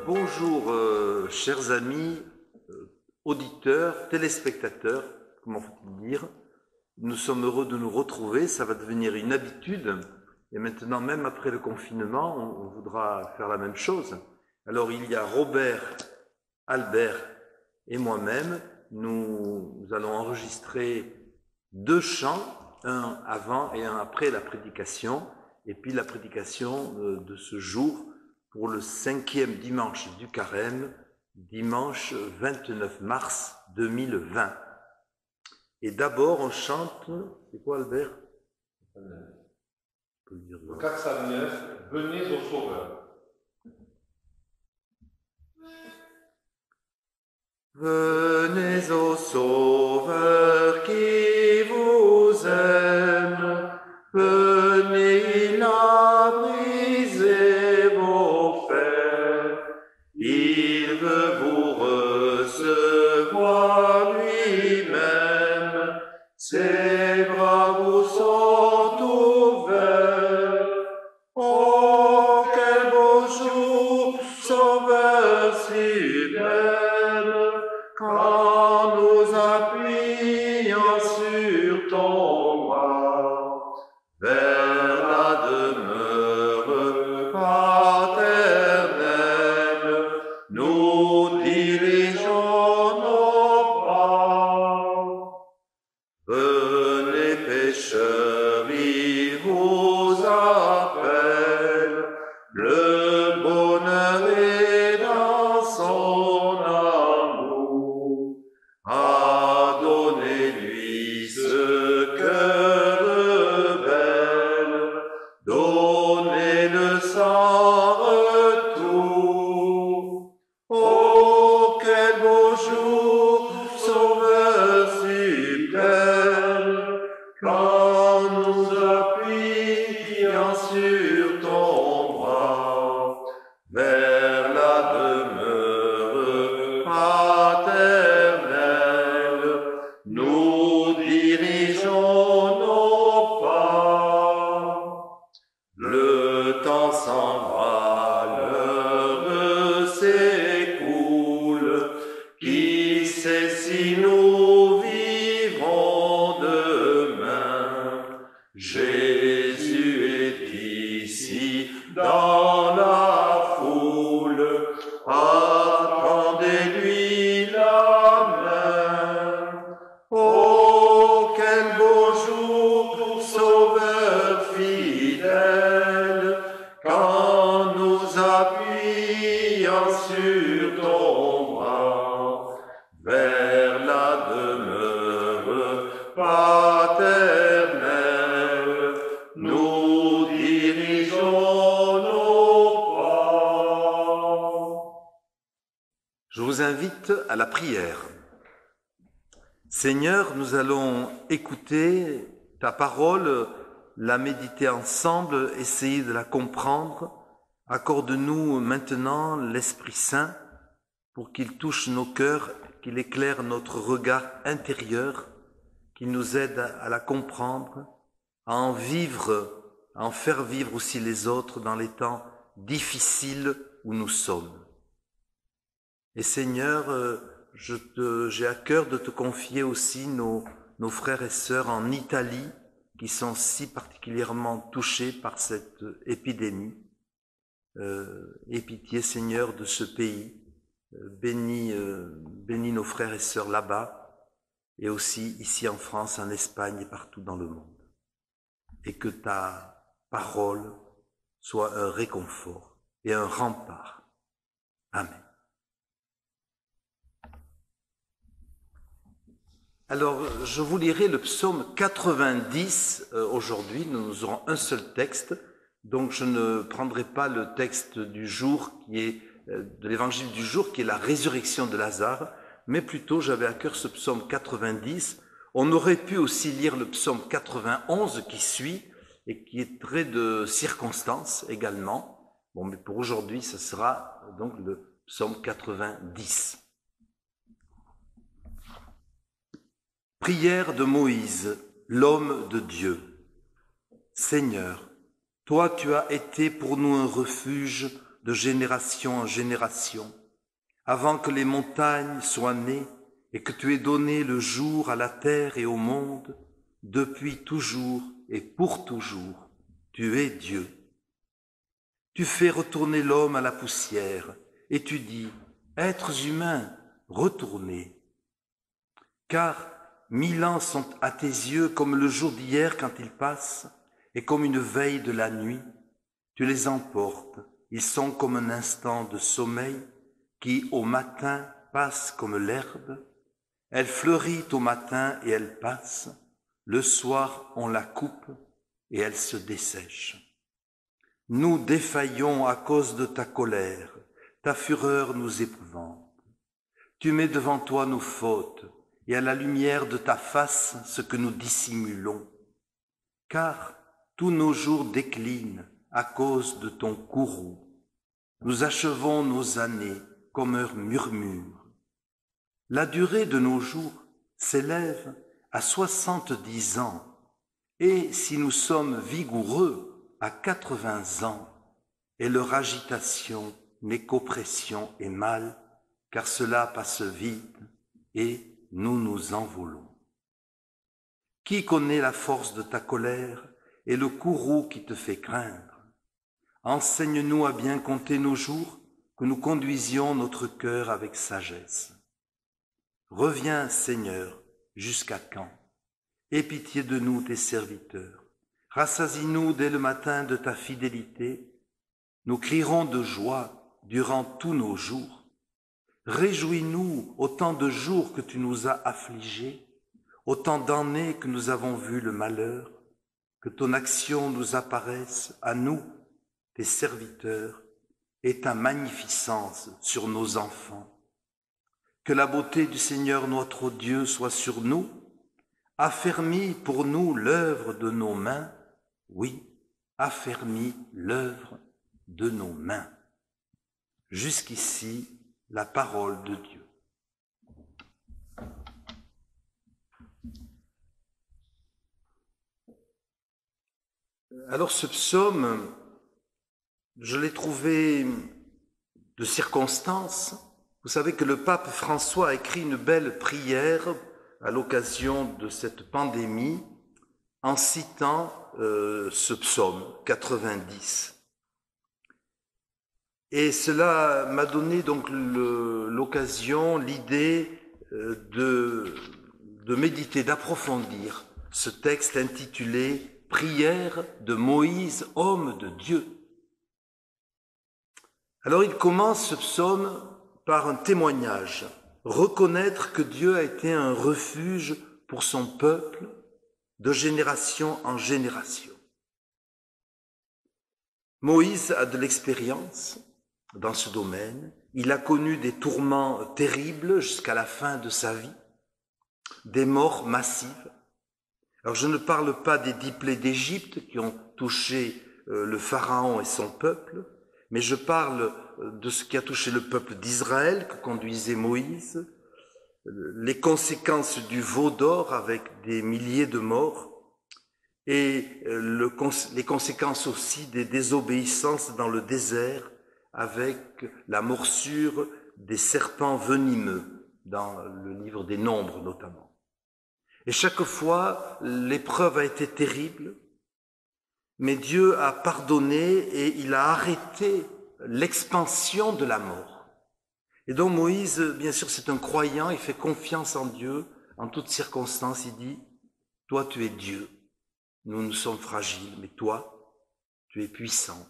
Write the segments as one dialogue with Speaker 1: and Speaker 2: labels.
Speaker 1: Bonjour, chers amis, auditeurs, téléspectateurs, comment faut-il dire. Nous sommes heureux de nous retrouver, ça va devenir une habitude. Et maintenant, même après le confinement, on voudra faire la même chose. Alors, il y a Robert, Albert et moi-même. Nous allons enregistrer 2 chants, un avant et un après la prédication. Et puis la prédication de ce jour pour le 5e dimanche du Carême, dimanche 29 mars 2020. Et d'abord, on chante, c'est quoi Albert?
Speaker 2: Le 409, venez au Sauveur.
Speaker 1: Venez au Sauveur qui vous aime, venez, il a brisé vos fers, il veut vous recevoir lui-même, ses bras vous sont ouverts. Oh, quel beau jour, Sauveur sublême, quand nous appuyons sur ton bras, vers la demeure paternelle, nous dirigeons nos pas. Venez pécheurs, il vous appelle, le bonheur est dans son amour. Donnez-lui ce cœur rebelle, donnez-le sans retour. Oh, quel beau jour, Sauveur sublême, quand nous appuyons sur ton bras, vers la demeure paternelle, nous dirigeons nos pas. Le temps s'en va, l'heure s'écoule, qui sait si nous vivrons demain. Jésus est ici dans la foule, attendez-lui la main. Oh, quel beau jour, Sauveur fidèle, quand nous appuyons sur ton bras, vers la demeure paternelle, nous dirigeons nos pas. Je vous invite à la prière. Seigneur, nous allons écouter ta parole, la méditer ensemble, essayer de la comprendre. Accorde-nous maintenant l'Esprit Saint pour qu'il touche nos cœurs, qu'il éclaire notre regard intérieur, qu'il nous aide à la comprendre, à en vivre, à en faire vivre aussi les autres dans les temps difficiles où nous sommes. Et Seigneur, j'ai à cœur de te confier aussi nos frères et sœurs en Italie qui sont si particulièrement touchés par cette épidémie. Aie pitié, Seigneur, de ce pays. Bénis nos frères et sœurs là-bas et aussi ici en France, en Espagne et partout dans le monde. Et que ta parole soit un réconfort et un rempart. Amen. Alors, je vous lirai le psaume 90 aujourd'hui. Nous aurons un seul texte, donc je ne prendrai pas le texte du jour qui est de l'évangile du jour, qui est la résurrection de Lazare, mais plutôt j'avais à cœur ce psaume 90. On aurait pu aussi lire le psaume 91 qui suit et qui est trait de circonstances également. Bon, mais pour aujourd'hui, ce sera donc le psaume 90. Prière de Moïse, l'homme de Dieu. Seigneur, toi tu as été pour nous un refuge de génération en génération, avant que les montagnes soient nées et que tu aies donné le jour à la terre et au monde, depuis toujours et pour toujours, tu es Dieu. Tu fais retourner l'homme à la poussière et tu dis, êtres humains, retournez. Car 1000 ans sont à tes yeux comme le jour d'hier quand il passe et comme une veille de la nuit. Tu les emportes, ils sont comme un instant de sommeil qui au matin passe comme l'herbe. Elle fleurit au matin et elle passe. Le soir on la coupe et elle se dessèche. Nous défaillons à cause de ta colère, ta fureur nous épouvante. Tu mets devant toi nos fautes et à la lumière de ta face ce que nous dissimulons. Car tous nos jours déclinent à cause de ton courroux. Nous achevons nos années comme un murmure. La durée de nos jours s'élève à 70 ans, et si nous sommes vigoureux, à 80 ans, et leur agitation n'est qu'oppression et mal, car cela passe vite, et nous nous envolons. Qui connaît la force de ta colère et le courroux qui te fait craindre? Enseigne-nous à bien compter nos jours, que nous conduisions notre cœur avec sagesse. Reviens, Seigneur, jusqu'à quand? Aie pitié de nous, tes serviteurs. Rassasie-nous dès le matin de ta fidélité. Nous crierons de joie durant tous nos jours. Réjouis-nous autant de jours que tu nous as affligés, autant d'années que nous avons vu le malheur, que ton action nous apparaisse à nous, tes serviteurs, et ta magnificence sur nos enfants. Que la beauté du Seigneur notre Dieu soit sur nous, affermis pour nous l'œuvre de nos mains, oui, affermis l'œuvre de nos mains. Jusqu'ici, la parole de Dieu. Alors ce psaume, je l'ai trouvé de circonstance. Vous savez que le pape François a écrit une belle prière à l'occasion de cette pandémie en citant ce psaume 90. Et cela m'a donné donc l'occasion, l'idée de méditer, d'approfondir ce texte intitulé « Prière de Moïse, homme de Dieu ». Alors il commence ce psaume par un témoignage, reconnaître que Dieu a été un refuge pour son peuple de génération en génération. Moïse a de l'expérience dans ce domaine, il a connu des tourments terribles jusqu'à la fin de sa vie, des morts massives. Alors je ne parle pas des 10 plaies d'Égypte qui ont touché le Pharaon et son peuple, mais je parle de ce qui a touché le peuple d'Israël que conduisait Moïse, les conséquences du veau d'or avec des milliers de morts et les conséquences aussi des désobéissances dans le désert avec la morsure des serpents venimeux dans le livre des Nombres notamment. Et chaque fois, l'épreuve a été terrible, mais Dieu a pardonné et il a arrêté l'expansion de la mort. Et donc Moïse, bien sûr, c'est un croyant, il fait confiance en Dieu, en toutes circonstances, il dit, « Toi, tu es Dieu, nous sommes fragiles, mais toi, tu es puissant,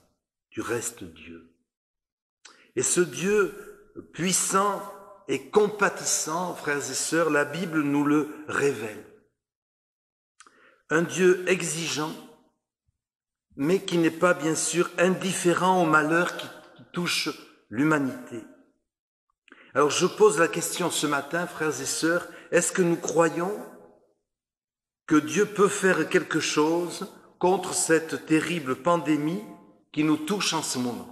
Speaker 1: tu restes Dieu. » Et ce Dieu puissant et compatissant, frères et sœurs, la Bible nous le révèle. Un Dieu exigeant, mais qui n'est pas bien sûr indifférent au malheur qui touche l'humanité. Alors je pose la question ce matin, frères et sœurs, est-ce que nous croyons que Dieu peut faire quelque chose contre cette terrible pandémie qui nous touche en ce moment?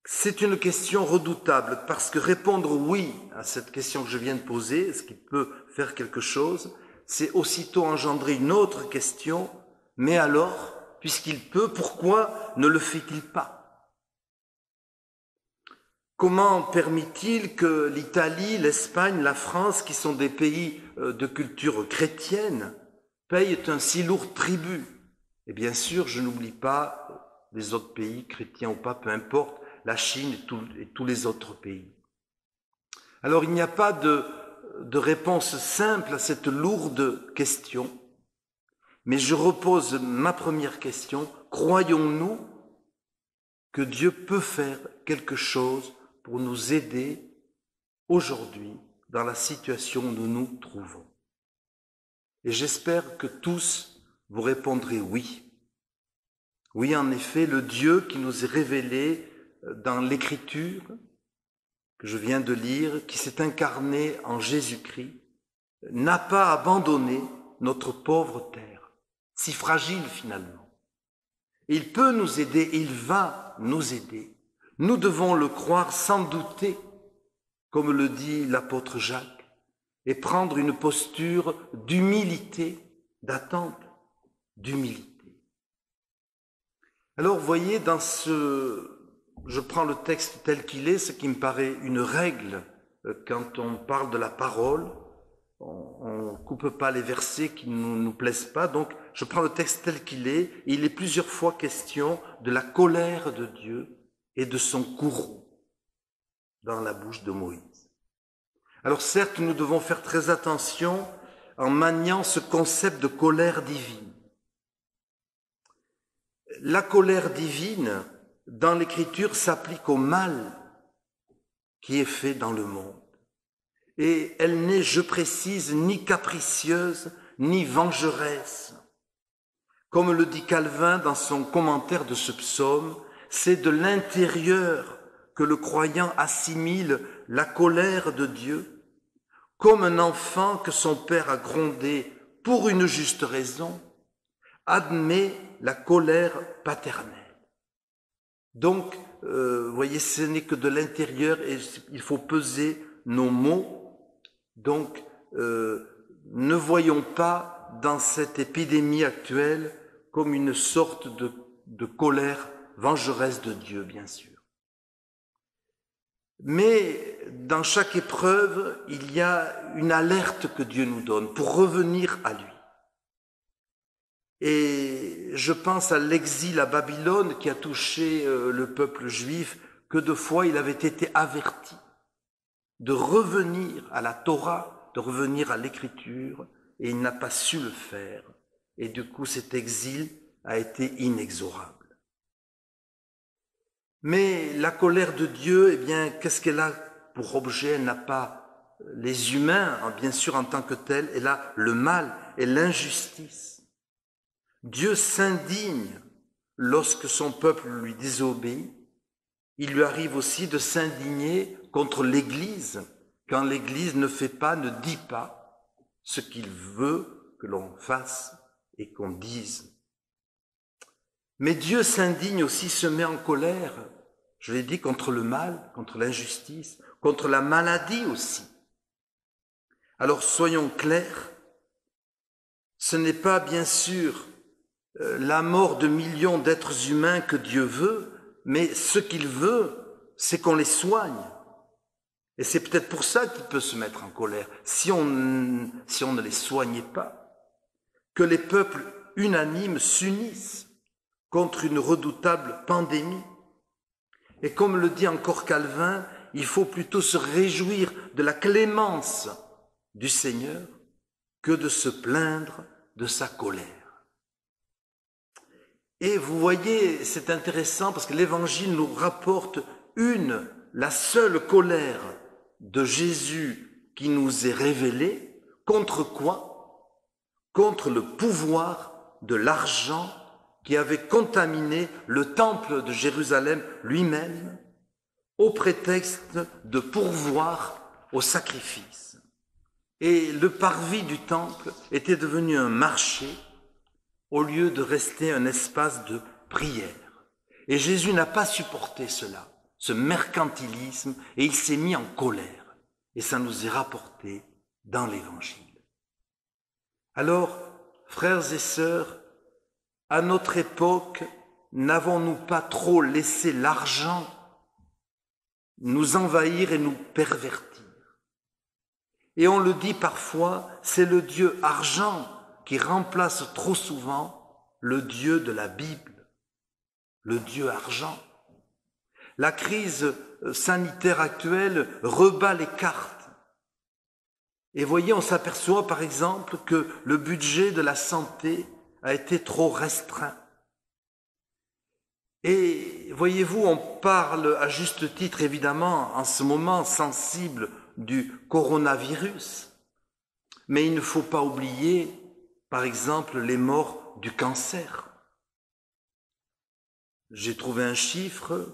Speaker 1: C'est une question redoutable parce que répondre oui à cette question que je viens de poser, est-ce qu'il peut faire quelque chose, c'est aussitôt engendrer une autre question, mais alors, puisqu'il peut, pourquoi ne le fait-il pas? Comment permet-il que l'Italie, l'Espagne, la France, qui sont des pays de culture chrétienne, payent un si lourd tribut? Et bien sûr, je n'oublie pas les autres pays, chrétiens ou pas, peu importe, la Chine et tous les autres pays. Alors il n'y a pas de réponse simple à cette lourde question, mais je repose ma première question. Croyons-nous que Dieu peut faire quelque chose pour nous aider aujourd'hui dans la situation où nous nous trouvons? Et j'espère que tous vous répondrez oui. Oui, en effet, le Dieu qui nous est révélé dans l'Écriture, que je viens de lire, qui s'est incarné en Jésus-Christ, n'a pas abandonné notre pauvre terre, si fragile finalement. Il peut nous aider, il va nous aider. Nous devons le croire sans douter, comme le dit l'apôtre Jacques, et prendre une posture d'humilité, d'attente, d'humilité. Alors, vous voyez, je prends le texte tel qu'il est, ce qui me paraît une règle quand on parle de la parole. On ne coupe pas les versets qui ne nous plaisent pas, donc je prends le texte tel qu'il est, et il est plusieurs fois question de la colère de Dieu et de son courroux dans la bouche de Moïse. Alors certes, nous devons faire très attention en maniant ce concept de colère divine. La colère divine, dans l'Écriture, s'applique au mal qui est fait dans le monde. Et elle n'est, je précise, ni capricieuse, ni vengeresse. Comme le dit Calvin dans son commentaire de ce psaume, c'est de l'intérieur que le croyant assimile la colère de Dieu, comme un enfant que son père a grondé pour une juste raison, admet la colère paternelle. Donc, vous voyez, ce n'est que de l'intérieur et il faut peser nos mots. Donc, ne voyons pas dans cette épidémie actuelle comme une sorte de colère vengeresse de Dieu, bien sûr. Mais dans chaque épreuve, il y a une alerte que Dieu nous donne pour revenir à lui. Et je pense à l'exil à Babylone qui a touché le peuple juif, que de fois il avait été averti de revenir à la Torah, de revenir à l'Écriture, et il n'a pas su le faire. Et du coup, cet exil a été inexorable. Mais la colère de Dieu, eh bien, qu'est-ce qu'elle a pour objet? Elle n'a pas les humains, bien sûr, en tant que tels, elle a le mal et l'injustice. Dieu s'indigne lorsque son peuple lui désobéit. Il lui arrive aussi de s'indigner contre l'Église, quand l'Église ne fait pas, ne dit pas ce qu'il veut que l'on fasse et qu'on dise. Mais Dieu s'indigne aussi, se met en colère, je l'ai dit, contre le mal, contre l'injustice, contre la maladie aussi. Alors soyons clairs, ce n'est pas bien sûr la mort de millions d'êtres humains que Dieu veut, mais ce qu'il veut, c'est qu'on les soigne. Et c'est peut-être pour ça qu'il peut se mettre en colère, si on ne les soignait pas, que les peuples unanimes s'unissent contre une redoutable pandémie. Et comme le dit encore Calvin, il faut plutôt se réjouir de la clémence du Seigneur que de se plaindre de sa colère. Et vous voyez, c'est intéressant parce que l'Évangile nous rapporte la seule colère de Jésus qui nous est révélée. Contre quoi? Contre le pouvoir de l'argent qui avait contaminé le temple de Jérusalem lui-même au prétexte de pourvoir au sacrifice. Et le parvis du temple était devenu un marché au lieu de rester un espace de prière. Et Jésus n'a pas supporté cela, ce mercantilisme, et il s'est mis en colère. Et ça nous est rapporté dans l'Évangile. Alors, frères et sœurs, à notre époque, n'avons-nous pas trop laissé l'argent nous envahir et nous pervertir. Et on le dit parfois, c'est le Dieu argent qui remplace trop souvent le Dieu de la Bible, le Dieu argent. La crise sanitaire actuelle rebat les cartes. Et voyez, on s'aperçoit par exemple que le budget de la santé a été trop restreint. Et voyez-vous, on parle à juste titre évidemment en ce moment sensible du coronavirus, mais il ne faut pas oublier par exemple les morts du cancer. J'ai trouvé un chiffre,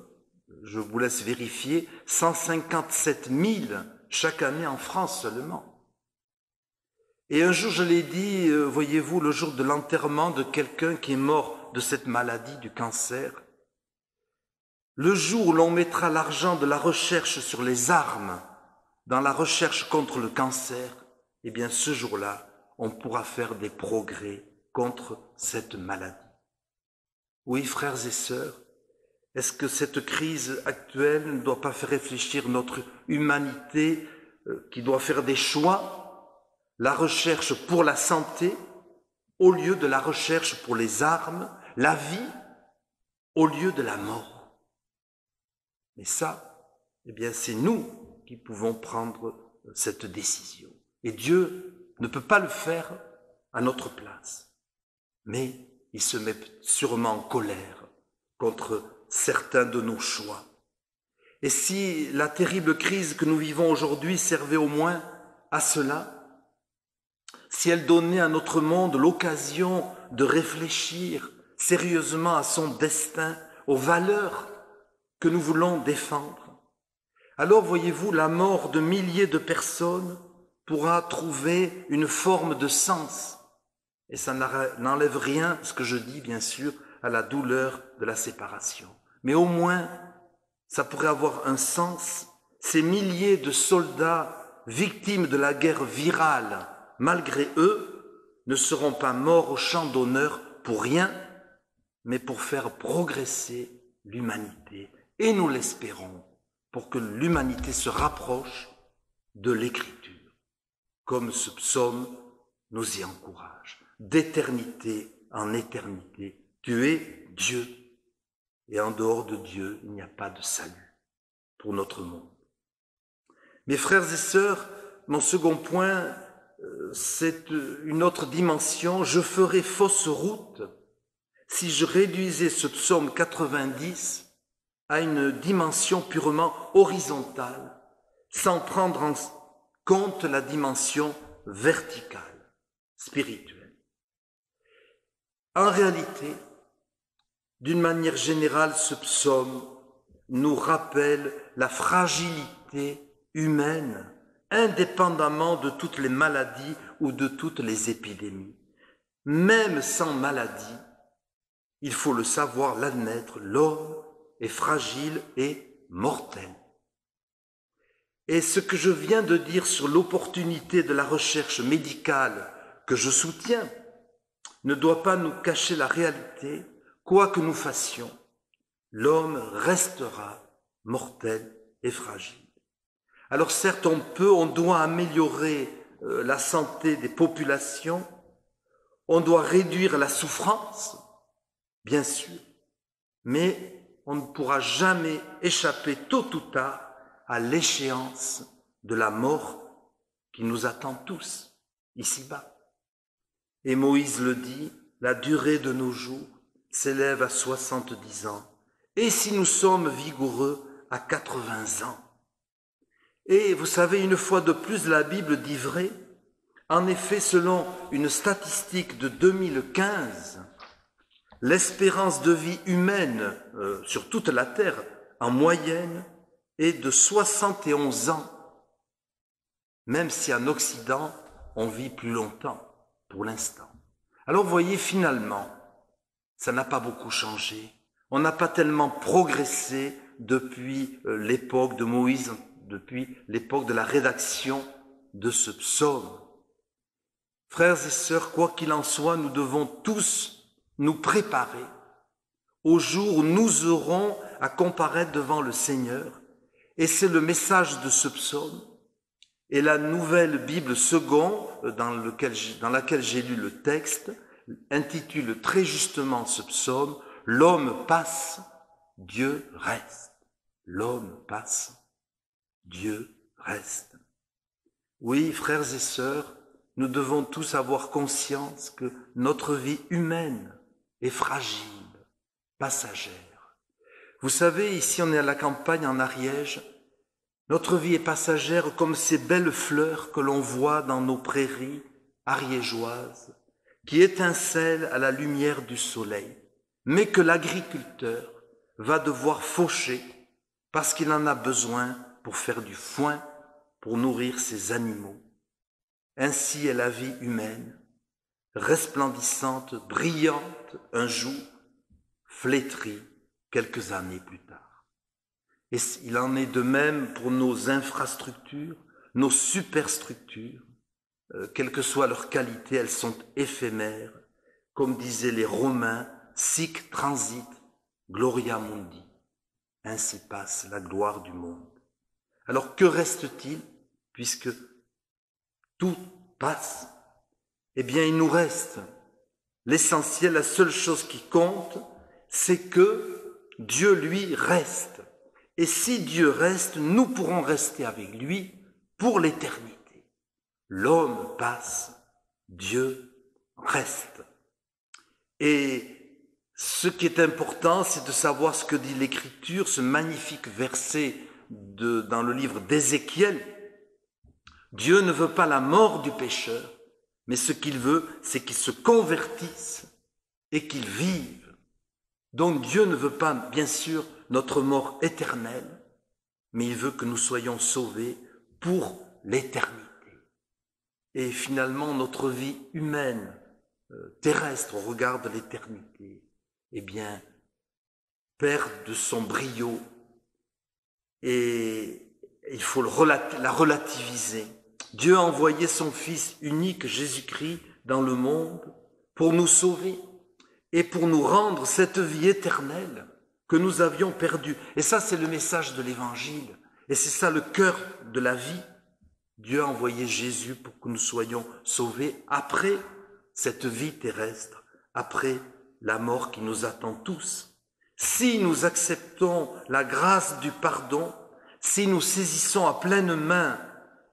Speaker 1: je vous laisse vérifier, 157 000 chaque année en France seulement. Et un jour, je l'ai dit, voyez-vous, le jour de l'enterrement de quelqu'un qui est mort de cette maladie, du cancer, le jour où l'on mettra l'argent de la recherche sur les armes dans la recherche contre le cancer, eh bien ce jour-là, on pourra faire des progrès contre cette maladie. Oui, frères et sœurs, est-ce que cette crise actuelle ne doit pas faire réfléchir notre humanité qui doit faire des choix? La recherche pour la santé au lieu de la recherche pour les armes, la vie au lieu de la mort. Mais ça, eh bien, c'est nous qui pouvons prendre cette décision. Et Dieu ne peut pas le faire à notre place. Mais il se met sûrement en colère contre certains de nos choix. Et si la terrible crise que nous vivons aujourd'hui servait au moins à cela, si elle donnait à notre monde l'occasion de réfléchir sérieusement à son destin, aux valeurs que nous voulons défendre, alors voyez-vous, la mort de milliers de personnes pourra trouver une forme de sens. Et ça n'enlève rien, ce que je dis bien sûr, à la douleur de la séparation. Mais au moins, ça pourrait avoir un sens. Ces milliers de soldats victimes de la guerre virale, malgré eux, ne seront pas morts au champ d'honneur pour rien, mais pour faire progresser l'humanité. Et nous l'espérons, pour que l'humanité se rapproche de l'Écriture, comme ce psaume nous y encourage. D'éternité en éternité, tu es Dieu, et en dehors de Dieu, il n'y a pas de salut pour notre monde. Mes frères et sœurs, mon second point, c'est une autre dimension. Je ferai fausse route si je réduisais ce psaume 90 à une dimension purement horizontale, sans prendre en compte la dimension verticale, spirituelle. En réalité, d'une manière générale, ce psaume nous rappelle la fragilité humaine, indépendamment de toutes les maladies ou de toutes les épidémies. Même sans maladie, il faut le savoir, l'admettre, l'homme est fragile et mortel. Et ce que je viens de dire sur l'opportunité de la recherche médicale que je soutiens ne doit pas nous cacher la réalité. Quoi que nous fassions, l'homme restera mortel et fragile. Alors certes, on doit améliorer la santé des populations, on doit réduire la souffrance, bien sûr, mais on ne pourra jamais échapper tôt ou tard à l'échéance de la mort qui nous attend tous, ici-bas. Et Moïse le dit, la durée de nos jours s'élève à 70 ans, et si nous sommes vigoureux, à 80 ans. Et vous savez, une fois de plus, la Bible dit vrai. En effet, selon une statistique de 2015, l'espérance de vie humaine sur toute la Terre, en moyenne, est de 71 ans, même si en Occident, on vit plus longtemps, pour l'instant. Alors vous voyez, finalement, ça n'a pas beaucoup changé. On n'a pas tellement progressé depuis l'époque de Moïse, depuis l'époque de la rédaction de ce psaume. Frères et sœurs, quoi qu'il en soit, nous devons tous nous préparer au jour où nous aurons à comparaître devant le Seigneur Et c'est le message de ce psaume. Et la nouvelle Bible seconde, dans laquelle j'ai lu le texte, intitule très justement ce psaume « L'homme passe, Dieu reste ». L'homme passe, Dieu reste. Oui, frères et sœurs, nous devons tous avoir conscience que notre vie humaine est fragile, passagère. Vous savez, ici on est à la campagne en Ariège, notre vie est passagère comme ces belles fleurs que l'on voit dans nos prairies ariégeoises, qui étincellent à la lumière du soleil, mais que l'agriculteur va devoir faucher parce qu'il en a besoin pour faire du foin, pour nourrir ses animaux. Ainsi est la vie humaine, resplendissante, brillante un jour, flétrie quelques années plus tard. Et il en est de même pour nos infrastructures, nos superstructures, quelle que soit leur qualité, elles sont éphémères, comme disaient les Romains, sic transit, gloria mundi. Ainsi passe la gloire du monde. Alors que reste-t-il, puisque tout passe? Eh bien, il nous reste l'essentiel, la seule chose qui compte, c'est que Dieu, lui, reste. Et si Dieu reste, nous pourrons rester avec lui pour l'éternité. L'homme passe, Dieu reste. Et ce qui est important, c'est de savoir ce que dit l'Écriture, ce magnifique verset dans le livre d'Ézéchiel. Dieu ne veut pas la mort du pécheur, mais ce qu'il veut, c'est qu'il se convertisse et qu'il vive. Donc Dieu ne veut pas, bien sûr, notre mort éternelle, mais il veut que nous soyons sauvés pour l'éternité. Et finalement, notre vie humaine, terrestre, au regard de l'éternité, eh bien, perd de son brio et il faut la relativiser. Dieu a envoyé son Fils unique, Jésus-Christ, dans le monde pour nous sauver et pour nous rendre cette vie éternelle que nous avions perdue. Et ça, c'est le message de l'Évangile. Et c'est ça le cœur de la vie. Dieu a envoyé Jésus pour que nous soyons sauvés après cette vie terrestre, après la mort qui nous attend tous. Si nous acceptons la grâce du pardon, si nous saisissons à pleine main,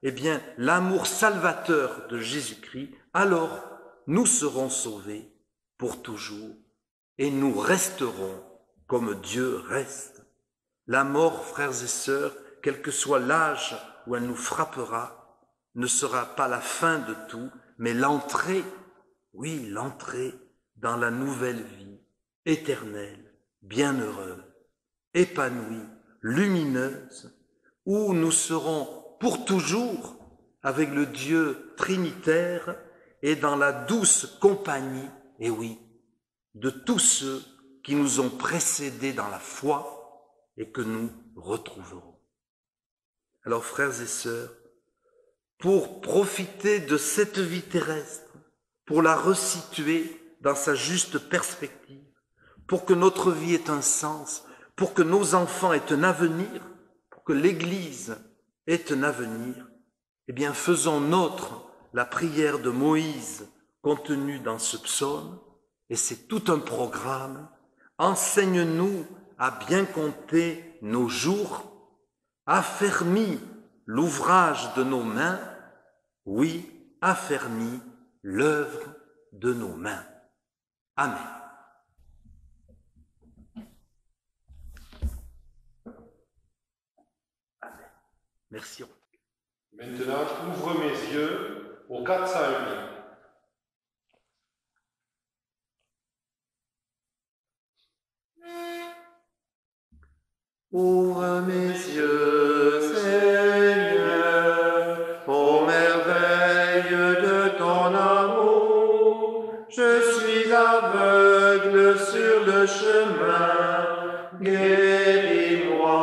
Speaker 1: eh bien, l'amour salvateur de Jésus-Christ, alors nous serons sauvés pour toujours et nous resterons comme Dieu reste. La mort, frères et sœurs, quel que soit l'âge où elle nous frappera, ne sera pas la fin de tout, mais l'entrée, oui, l'entrée dans la nouvelle vie, éternelle, bienheureuse, épanouie, lumineuse, où nous serons pour toujours avec le Dieu trinitaire et dans la douce compagnie, et oui, de tous ceux qui nous ont précédés dans la foi et que nous retrouverons. Alors, frères et sœurs, pour profiter de cette vie terrestre, pour la resituer dans sa juste perspective, pour que notre vie ait un sens, pour que nos enfants aient un avenir, pour que l'Église ait un avenir, eh bien faisons nôtre la prière de Moïse contenue dans ce psaume, et c'est tout un programme. Enseigne-nous à bien compter nos jours, affermis l'ouvrage de nos mains, oui, affermis l'œuvre de nos mains. Amen. Amen. Merci.
Speaker 2: Maintenant, j'ouvre mes yeux au 401.
Speaker 1: Ouvre mes yeux, Seigneur, ô merveille de ton amour. Je suis aveugle sur le chemin, guéris-moi,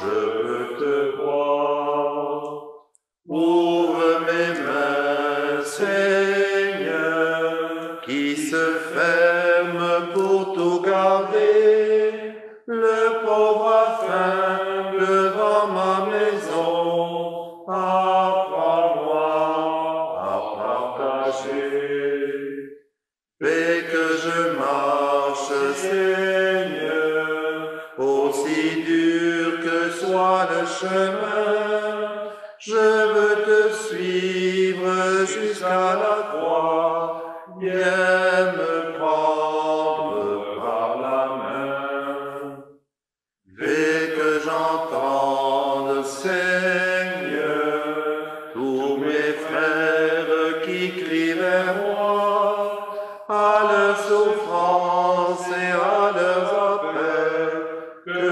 Speaker 1: je veux te croire. Ouvre mes mains, Seigneur, qui se ferment pour tout garder. Le pauvre a faim devant marcher. Fais que je marche, Seigneur, aussi dur que soit le chemin. Je veux te suivre jusqu'à la croix, viens me prendre par la main. Fais que j'entende, Seigneur, tous mes frères qui crient vers moi, à leur souffrance et à leurs appels, que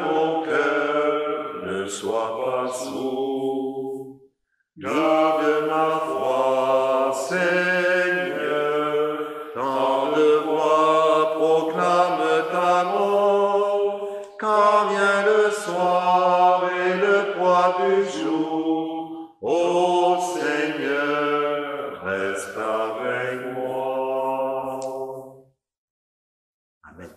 Speaker 1: mon cœur ne soit pas sourd. Garde ma foi, Seigneur, tant de voix proclament ta mort. Quand vient le soir et le poids du jour, ô Seigneur, reste avec moi. Amen.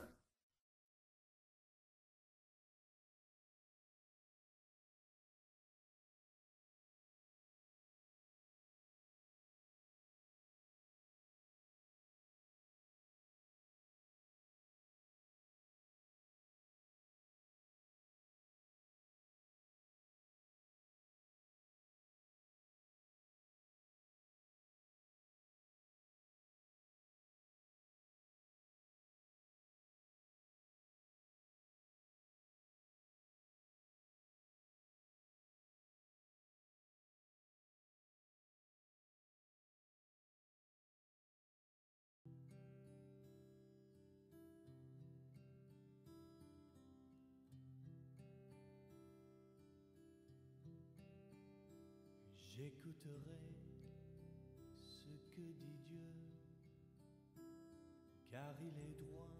Speaker 3: J'écouterai ce que dit Dieu, car il est droit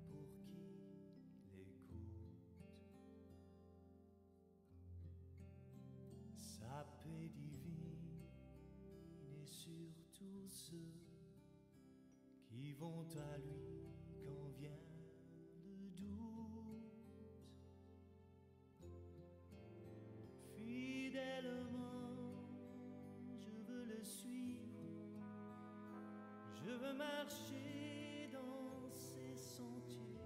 Speaker 3: pour qui l'écoute. Sa paix divine est sur tous ceux qui vont à lui quand vient le doute. Fidèlement je veux marcher dans ses sentiers.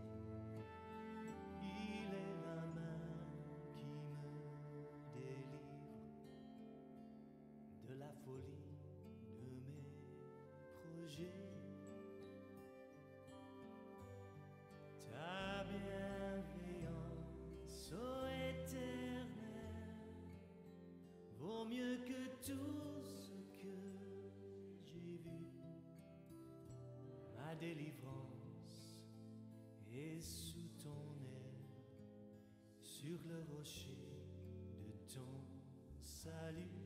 Speaker 3: Il est la main qui me délivre de la folie de mes projets. Ta bienveillance, ô Éternel, vaut mieux que tout ce que j'ai vu. Ma délivrance est sous ton aile, sur le rocher de ton salut.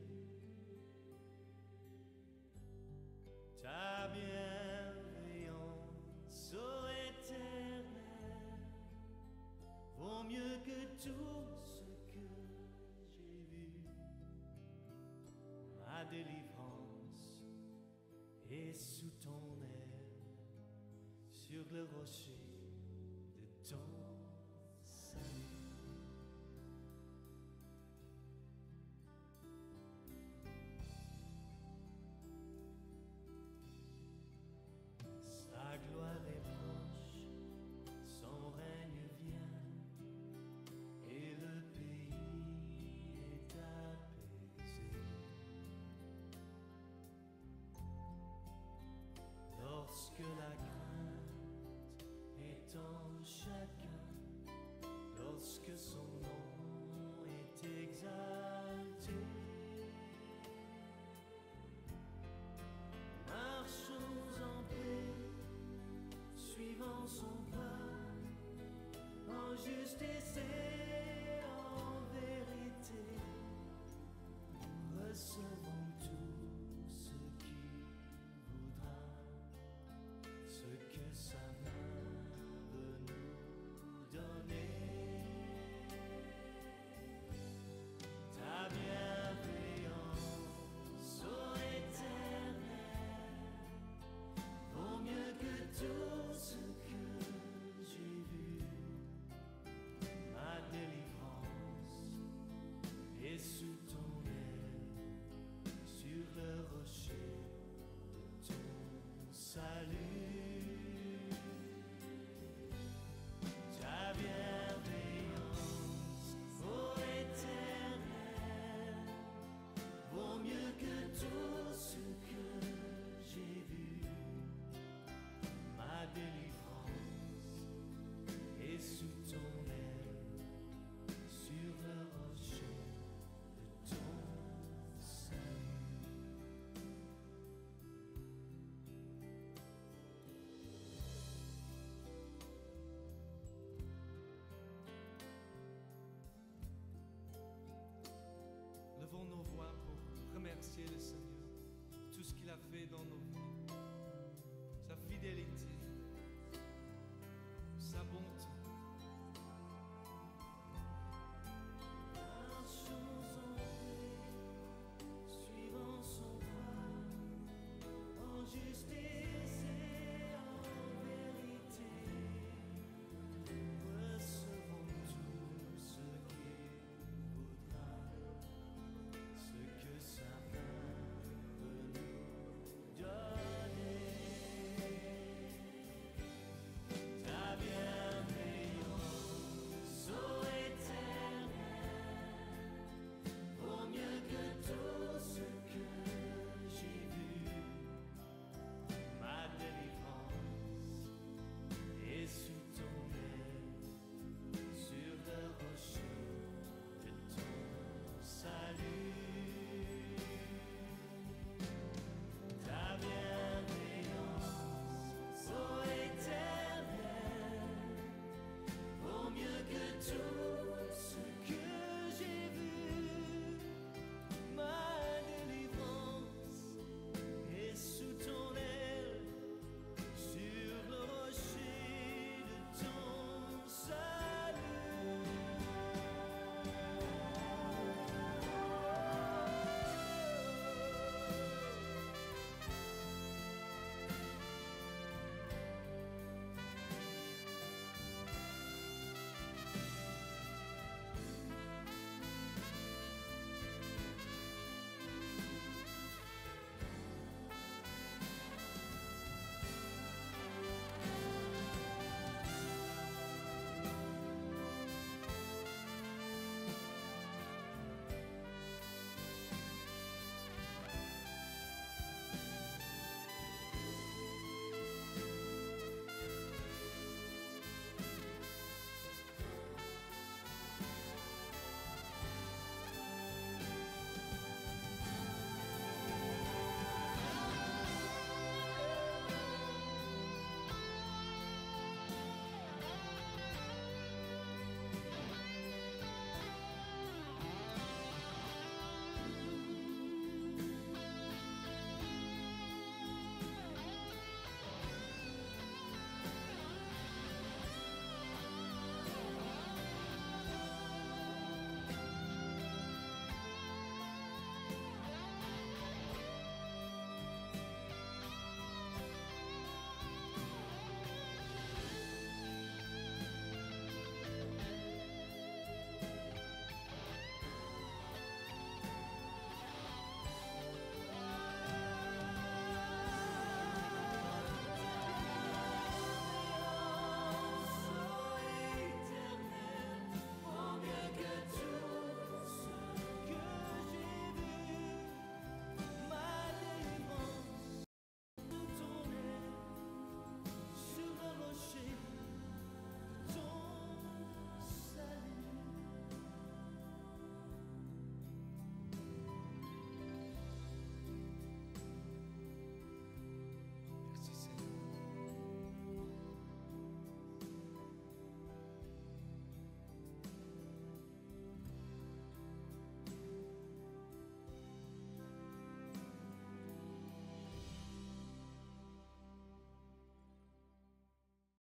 Speaker 3: Ta bienveillance, ô Éternel, vaut mieux que tout ce que j'ai vu. Ma délivrance est sous ton aile, sur le rocher de ton salut. Sa gloire est proche, son règne vient, et le pays est apaisé. Lorsque la crainte est en chacun, lorsque son